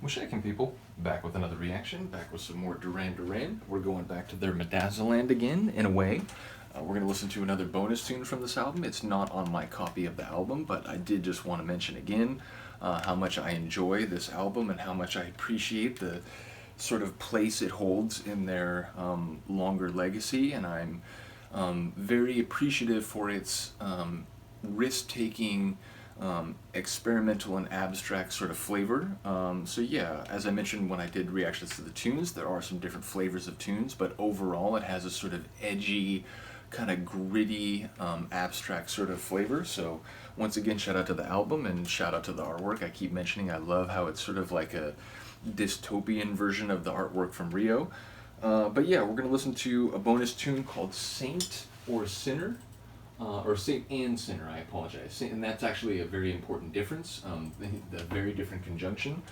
Well, shaking people, back with another reaction, back with some more Duran Duran. We're going back to their Medazzaland again, in a way. We're going to listen to another bonus tune from this album. It's not on my copy of the album, but I did just want to mention again how much I enjoy this album and how much I appreciate the sort of place it holds in their longer legacy. And I'm very appreciative for its risk-taking, experimental and abstract sort of flavor. So yeah, as I mentioned when I did reactions to the tunes, there are some different flavors of tunes, but overall it has a sort of edgy, kind of gritty, abstract sort of flavor. So once again, shout out to the album and shout out to the artwork. I keep mentioning I love how it's sort of like a dystopian version of the artwork from Rio. But yeah, we're going to listen to a bonus tune called Saint or Sinner. Or Saint and Sinner, I apologize. And that's actually a very important difference, a very different conjunction.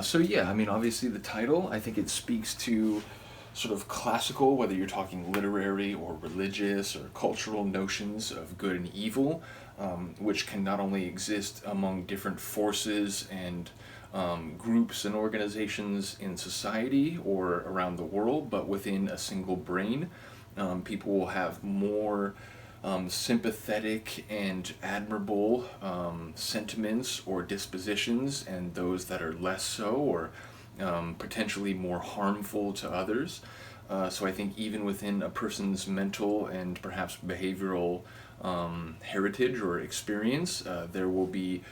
So yeah, I mean, obviously the title, I think it speaks to sort of classical, whether you're talking literary or religious or cultural notions of good and evil, which can not only exist among different forces and groups and organizations in society or around the world, but within a single brain. People will have more sympathetic and admirable sentiments or dispositions, and those that are less so or potentially more harmful to others. So I think even within a person's mental and perhaps behavioral heritage or experience, there will be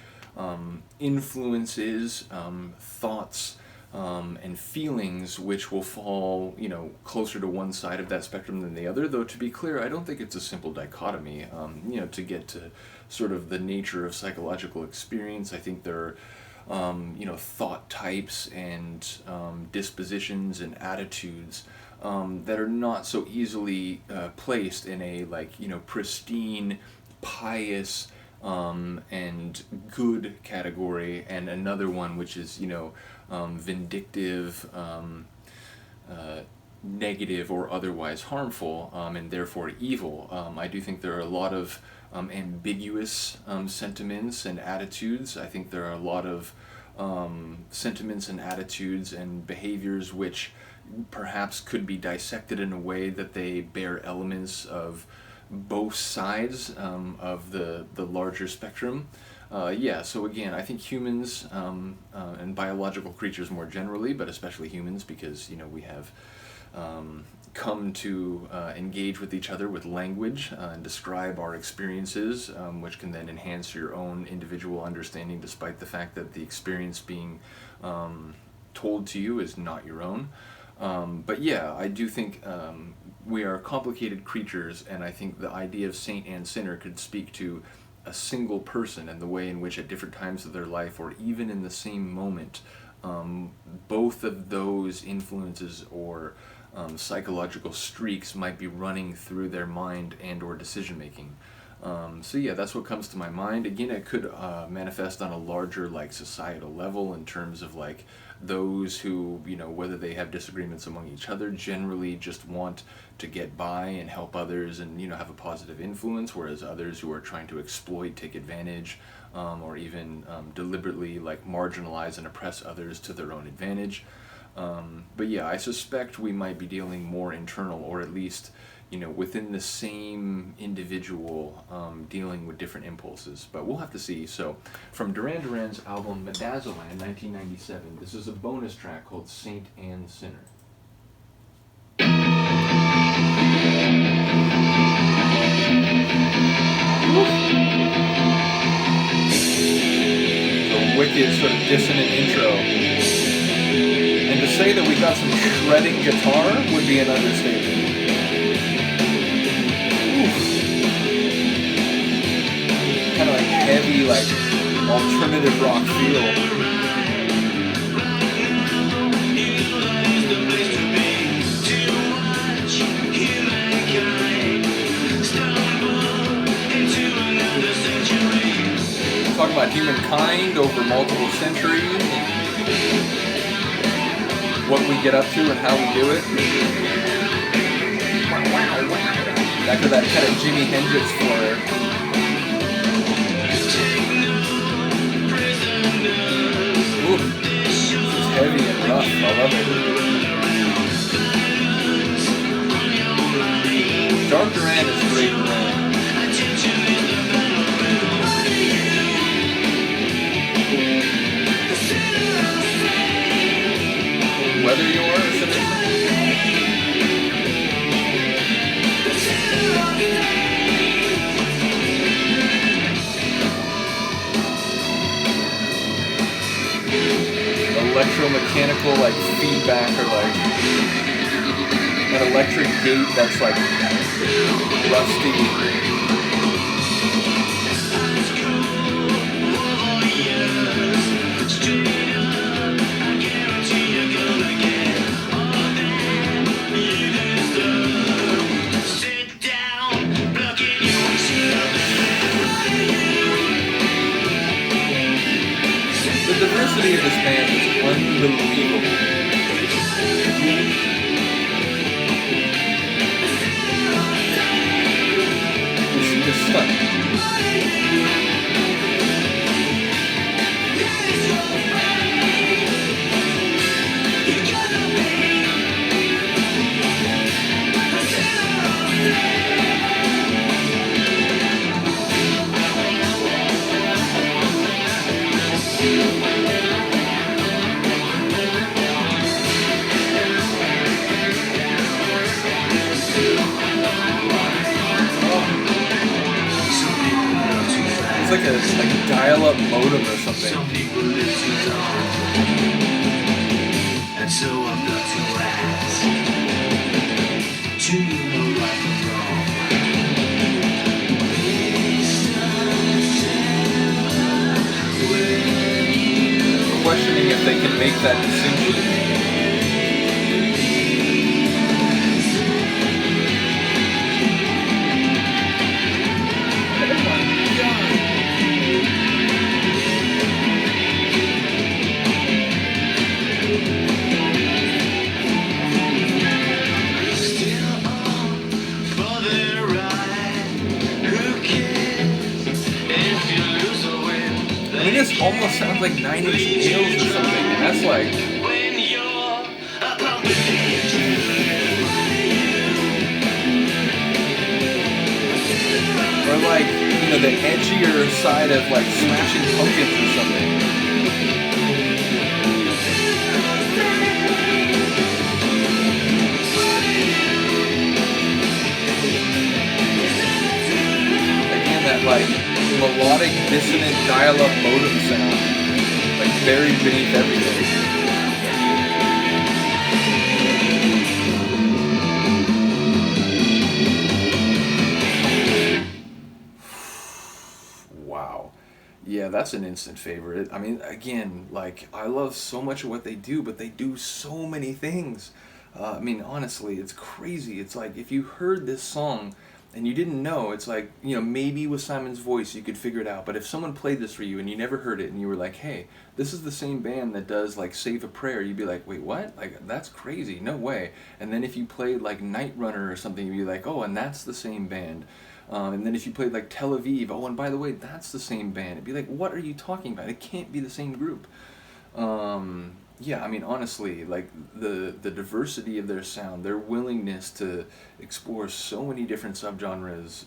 influences, thoughts, and feelings which will fall, closer to one side of that spectrum than the other. Though to be clear, I don't think it's a simple dichotomy. To get to sort of the nature of psychological experience, I think there are, thought types and dispositions and attitudes that are not so easily placed in a pristine, pious, and good category, and another one which is vindictive, negative or otherwise harmful, and therefore evil. I do think there are a lot of ambiguous sentiments and attitudes. I think there are a lot of sentiments and attitudes and behaviors which perhaps could be dissected in a way that they bear elements of both sides of the larger spectrum. So again, I think humans and biological creatures more generally, but especially humans, because we have come to engage with each other with language and describe our experiences, which can then enhance your own individual understanding, despite the fact that the experience being told to you is not your own. But yeah, I do think we are complicated creatures, and I think the idea of saint and sinner could speak to a single person and the way in which at different times of their life, or even in the same moment, both of those influences or psychological streaks might be running through their mind and or decision making. So yeah, that's what comes to my mind. Again, it could manifest on a larger societal level in terms of those who, whether they have disagreements among each other, generally just want to get by and help others and, have a positive influence, whereas others who are trying to exploit, take advantage, or even deliberately marginalize and oppress others to their own advantage. But yeah, I suspect we might be dealing more internal, or at least within the same individual, dealing with different impulses. But we'll have to see. So, from Duran Duran's album Medazzaland, 1997, this is a bonus track called Saint and Sinner. A wicked sort of dissonant intro. And to say that we got some shredding guitar would be an understatement. Kind of heavy, alternative rock feel. Talking about humankind over multiple centuries, what we get up to and how we do it. Back to that kind of Jimi Hendrix flair. Oof. stuff. I love it. Dark Duran is great Duran. Whether you're electromechanical like feedback or like an electric gate that's like rusty. The diversity of this band is unbelievable. It's stunning. It's like a dial-up modem or something. Some people live too long, and so I've got to ask, do you know right from wrong? Questioning if they can make that distinction. This almost sounds like 9 Inch Nails or something, and that's like... Or like, you know, the edgier side of like Smashing Pumpkins or something. Again, that like... melodic, dissonant, dial-up modem sound, like buried beneath everything. Wow. Yeah, that's an instant favorite. I mean, again, like, I love so much of what they do, but they do so many things. I mean, honestly, it's crazy. It's like, if you heard this song, and you didn't know, it's like, you know, maybe with Simon's voice you could figure it out, but if someone played this for you and you never heard it and you were like, hey, this is the same band that does like Save a Prayer, you'd be like, wait, what? Like, that's crazy, no way. And then if you played like Night Runner or something, you'd be like, oh, and that's the same band. And then if you played like Tel Aviv, oh, and by the way, that's the same band. It'd be like, what are you talking about? It can't be the same group. Yeah, I mean, honestly, like, the diversity of their sound, their willingness to explore so many different subgenres,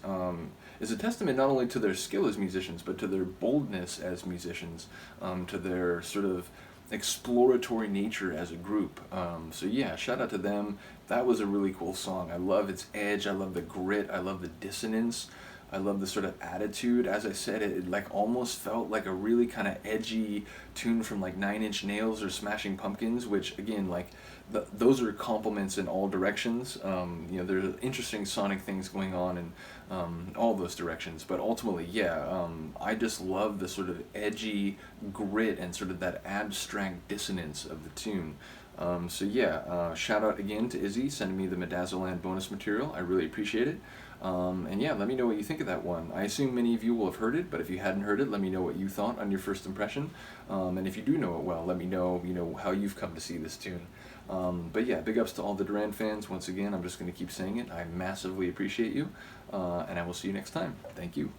is a testament not only to their skill as musicians, but to their boldness as musicians, to their sort of exploratory nature as a group. So yeah, shout out to them. That was a really cool song. I love its edge, I love the grit, I love the dissonance. I love the sort of attitude. As I said, it like almost felt like a really kind of edgy tune from like 9 Inch Nails or Smashing Pumpkins, which again, like those are compliments in all directions. You know, there's interesting sonic things going on in all those directions. But ultimately, yeah, I just love the sort of edgy grit and sort of that abstract dissonance of the tune. So yeah, shout out again to Izzy sending me the Medazzaland bonus material. I really appreciate it. And yeah, let me know what you think of that one. I assume many of you will have heard it, but if you hadn't heard it, let me know what you thought on your first impression. And if you do know it well, let me know, you know, how you've come to see this tune. But yeah, big ups to all the Duran fans. Once again, I'm just going to keep saying it. I massively appreciate you, and I will see you next time. Thank you.